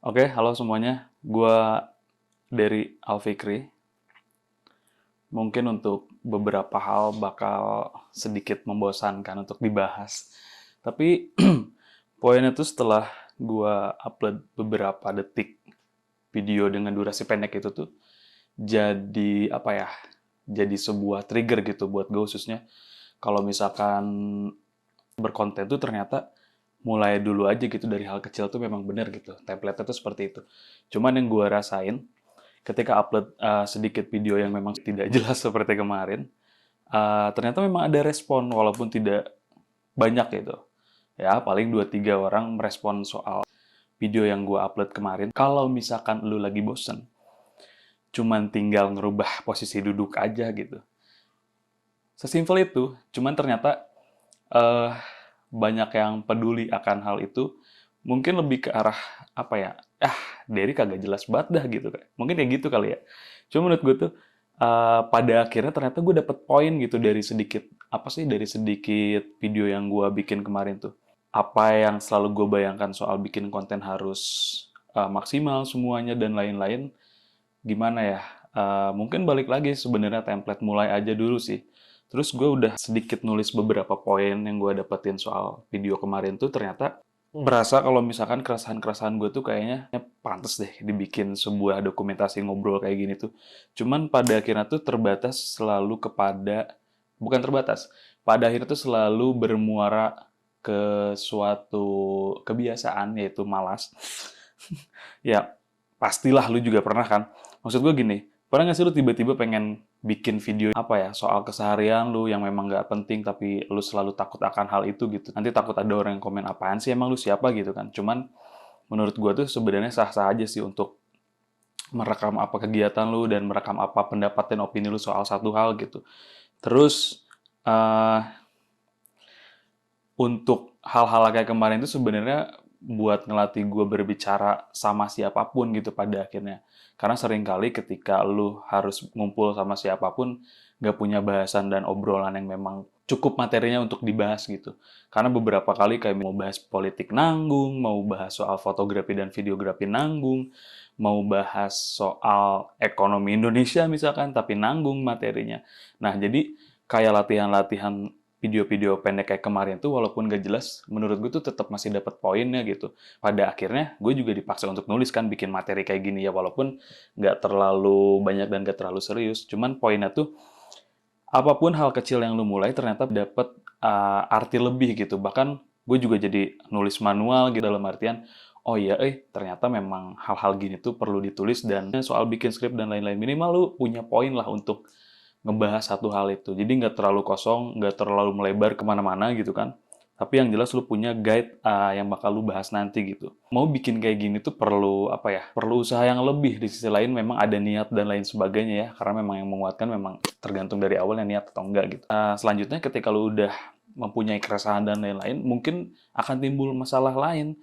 Oke, halo semuanya. Gua dari Alfikri. Mungkin untuk beberapa hal bakal sedikit membosankan untuk dibahas. Tapi poinnya tuh setelah gua upload beberapa detik video dengan durasi pendek itu tuh jadi apa ya? Jadi sebuah trigger gitu buat gue khususnya. Kalau misalkan berkonten tuh ternyata mulai dulu aja gitu dari hal kecil tuh memang bener gitu. Template-nya tuh seperti itu. Cuman yang gue rasain ketika upload sedikit video yang memang tidak jelas seperti kemarin, ternyata memang ada respon walaupun tidak banyak gitu. Ya, paling dua tiga orang merespon soal video yang gue upload kemarin. Kalau misalkan lu lagi bosen, cuman tinggal ngerubah posisi duduk aja gitu. Sesimpel itu, cuman ternyata eh, banyak yang peduli akan hal itu, mungkin lebih ke arah apa ya? Derry kagak jelas banget dah gitu kan. Mungkin kayak gitu kali ya. Cuma menurut gue tuh pada akhirnya ternyata gue dapet poin gitu dari sedikit apa sih dari sedikit video yang gue bikin kemarin tuh. Apa yang selalu gue bayangkan soal bikin konten harus maksimal semuanya dan lain-lain, gimana ya? Mungkin balik lagi sebenarnya template mulai aja dulu sih. Terus gue udah sedikit nulis beberapa poin yang gue dapetin soal video kemarin tuh ternyata berasa kalau misalkan keresahan-keresahan gue tuh kayaknya pantas deh dibikin sebuah dokumentasi ngobrol kayak gini tuh. Cuman pada akhirnya tuh terbatas selalu kepada, bukan terbatas, pada akhirnya tuh selalu bermuara ke suatu kebiasaan yaitu malas. Ya, pastilah lu juga pernah kan. Maksud gue gini, pernah nggak sih lu tiba-tiba pengen bikin video apa ya soal keseharian lu yang memang nggak penting tapi lu selalu takut akan hal itu gitu. Nanti takut ada orang yang komen apaan sih emang lu siapa gitu kan. Cuman menurut gue tuh sebenarnya sah-sah aja sih untuk merekam apa kegiatan lu dan merekam apa pendapat dan opini lu soal satu hal gitu. Terus eh untuk hal-hal kayak kemarin itu sebenarnya buat ngelatih gue berbicara sama siapapun gitu pada akhirnya. Karena seringkali ketika lu harus ngumpul sama siapapun, gak punya bahasan dan obrolan yang memang cukup materinya untuk dibahas gitu. Karena beberapa kali kayak mau bahas politik nanggung, mau bahas soal fotografi dan videografi nanggung, mau bahas soal ekonomi Indonesia misalkan, tapi nanggung materinya. Nah, jadi kayak latihan-latihan video-video pendek kayak kemarin tuh walaupun gak jelas, menurut gue tuh tetap masih dapat poinnya gitu. Pada akhirnya gue juga dipaksa untuk nulis kan bikin materi kayak gini ya walaupun nggak terlalu banyak dan nggak terlalu serius. Cuman poinnya tuh apapun hal kecil yang lu mulai ternyata dapat arti lebih gitu. Bahkan gue juga jadi nulis manual gitu dalam artian oh iya ternyata memang hal-hal gini tuh perlu ditulis dan soal bikin skrip dan lain-lain minimal lu punya poin lah untuk ngebahas satu hal itu. Jadi nggak terlalu kosong, nggak terlalu melebar kemana-mana gitu kan. Tapi yang jelas lu punya guide yang bakal lu bahas nanti gitu. Mau bikin kayak gini tuh perlu apa ya? Perlu usaha yang lebih. Di sisi lain memang ada niat dan lain sebagainya ya. Karena memang yang menguatkan memang tergantung dari awalnya niat atau enggak gitu. Selanjutnya ketika lu udah mempunyai keresahan dan lain-lain, mungkin akan timbul masalah lain.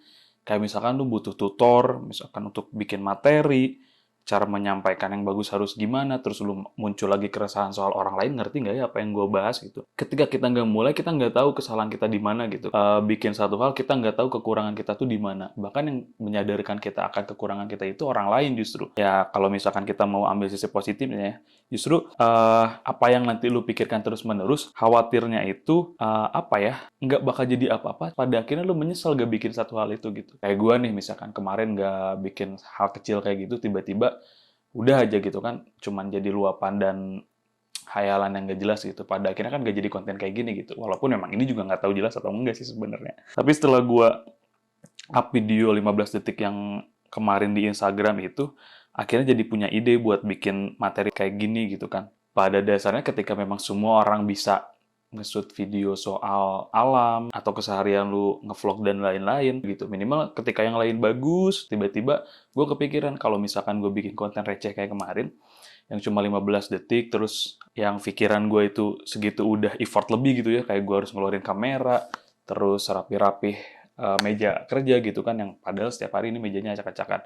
Kayak misalkan lu butuh tutor, misalkan untuk bikin materi, cara menyampaikan yang bagus harus gimana, terus lu muncul lagi keresahan soal orang lain, ngerti nggak ya apa yang gue bahas gitu. Ketika kita nggak mulai, kita nggak tahu kesalahan kita di mana gitu. Bikin satu hal, kita nggak tahu kekurangan kita tuh di mana. Bahkan yang menyadarkan kita akan kekurangan kita itu orang lain justru. Ya, kalau misalkan kita mau ambil sisi positifnya ya, justru apa yang nanti lu pikirkan terus-menerus, khawatirnya itu apa ya, nggak bakal jadi apa-apa. Pada akhirnya lu menyesal gak bikin satu hal itu gitu. Kayak gue nih misalkan kemarin nggak bikin hal kecil kayak gitu, tiba-tiba udah aja gitu kan, cuman jadi luapan dan hayalan yang gak jelas gitu. Pada akhirnya kan gak jadi konten kayak gini gitu. Walaupun memang ini juga nggak tahu jelas atau enggak sih sebenarnya. Tapi setelah gue up video 15 detik yang kemarin di Instagram itu, akhirnya jadi punya ide buat bikin materi kayak gini gitu kan. Pada dasarnya ketika memang semua orang bisa nge-shoot video soal alam atau keseharian lu ngevlog dan lain-lain gitu. Minimal ketika yang lain bagus, tiba-tiba gue kepikiran kalau misalkan gue bikin konten receh kayak kemarin, yang cuma 15 detik, terus yang pikiran gue itu segitu udah effort lebih gitu ya, kayak gue harus ngeluarin kamera, terus rapi-rapi meja kerja gitu kan, yang padahal setiap hari ini mejanya acak-acakan.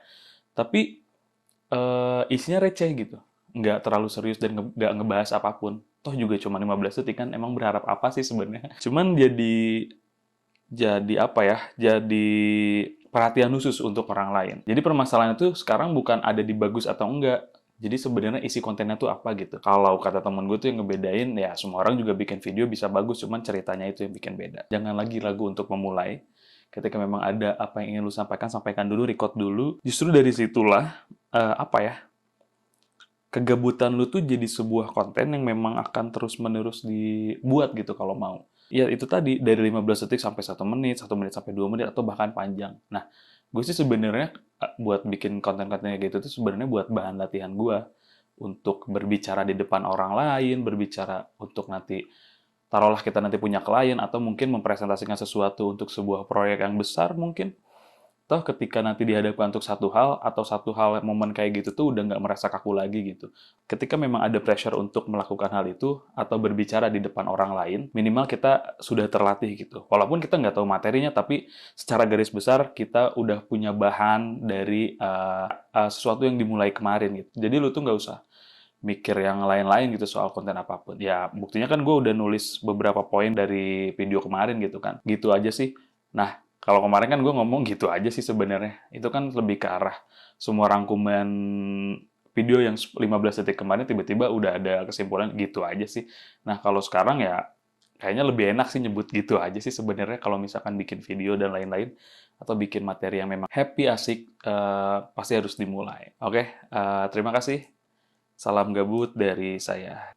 Tapi isinya receh gitu. Nggak terlalu serius dan nggak ngebahas apapun. Toh juga cuma 15 detik kan, emang berharap apa sih sebenarnya? Cuman jadi apa ya? Jadi perhatian khusus untuk orang lain. Jadi permasalahan itu sekarang bukan ada di bagus atau enggak. Jadi sebenarnya isi kontennya tuh apa gitu. Kalau kata temen gue tuh yang ngebedain, ya semua orang juga bikin video bisa bagus, cuman ceritanya itu yang bikin beda. Jangan lagi ragu untuk memulai. Ketika memang ada apa yang ingin lu sampaikan, sampaikan dulu, record dulu. Justru dari situlah, apa ya, kegabutan lu tuh jadi sebuah konten yang memang akan terus-menerus dibuat gitu kalau mau. Ya itu tadi, dari 15 detik sampai 1 menit, 1 menit sampai 2 menit, atau bahkan panjang. Nah, gue sih sebenarnya buat bikin konten-konten kayak gitu tuh sebenarnya buat bahan latihan gue untuk berbicara di depan orang lain, berbicara untuk nanti, taruhlah kita nanti punya klien, atau mungkin mempresentasikan sesuatu untuk sebuah proyek yang besar mungkin. Toh ketika nanti dihadapkan untuk satu hal, atau satu hal momen kayak gitu tuh udah nggak merasa kaku lagi gitu. Ketika memang ada pressure untuk melakukan hal itu, atau berbicara di depan orang lain, minimal kita sudah terlatih gitu. Walaupun kita nggak tahu materinya, tapi secara garis besar kita udah punya bahan dari sesuatu yang dimulai kemarin gitu. Jadi lu tuh nggak usah mikir yang lain-lain gitu soal konten apapun. Ya buktinya kan gue udah nulis beberapa poin dari video kemarin gitu kan. Gitu aja sih. Nah, kalau kemarin kan gue ngomong gitu aja sih sebenarnya. Itu kan lebih ke arah semua rangkuman video yang 15 detik kemarin tiba-tiba udah ada kesimpulan gitu aja sih. Nah, kalau sekarang ya kayaknya lebih enak sih nyebut gitu aja sih sebenarnya kalau misalkan bikin video dan lain-lain, atau bikin materi yang memang happy, asik, pasti harus dimulai. Oke, terima kasih. Salam gabut dari saya.